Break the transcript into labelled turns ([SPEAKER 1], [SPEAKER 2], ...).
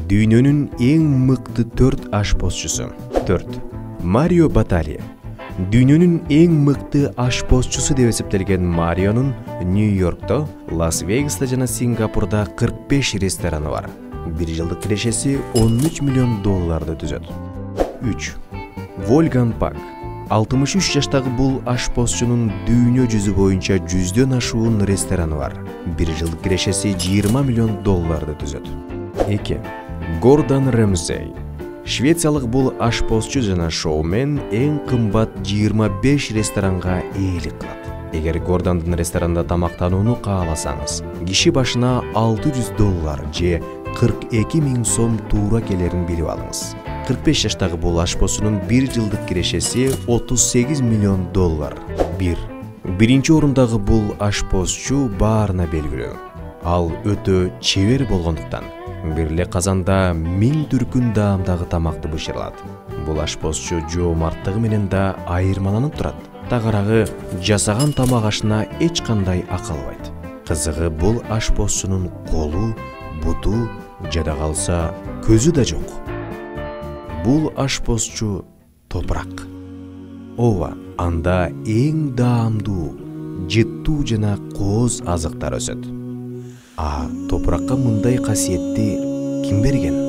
[SPEAKER 1] Дүйнөнүн эң мыкты 4 ашпозчусу. 4. Марио Батали. Дүйнөнүн эң мыкты ашпозчусу деп эсептелген Марионун Нью-Йоркто, Лас-Вегаста жана Сингапурда 45 рестораны бар. Bir жылдык кирешеси $13 миллион түзөт. 3. Вольган Пак. 63 жаштагы бул ашпозчунун дүйнө жүзү боюнча 100дөн ашуун рестораны бар. Bir жылдык кирешеси $20 миллион түзөт. 2. Гордон Рамсей. Швециялык бул ашпозчу жана шоумен эң кымбат 25 ресторанга ээлик кылат. Эгер Гордондун ресторанында тамактанууну кааласаңыз, киши башына $600 же 42 000 сом туура келерин билип алыңыз. 45 жаштагы бул ашпозчунун bir жылдык кирешеси $38 миллион. 1. Биринчи орундагы бул ашпозчу баарына белгилүү. Ал өтө чебер болгондуктан бир эле казанда 1000 түркүн даамдагы тамакты бышыралат. Бул ашпозчу жоомарттыгы менен да айырмаланып турат. Тагыраагы жасаган тамак ашына эч кандай акы албайт. Кызыгы бул ашпозчунун колу, буту, жада калса көзү да жок. Бул ашпозчу топурак. Ооба, анда эң даамдуу, жыттуу жана кооз азыктар өсөт. Топуракка мындай касиетти ким берген?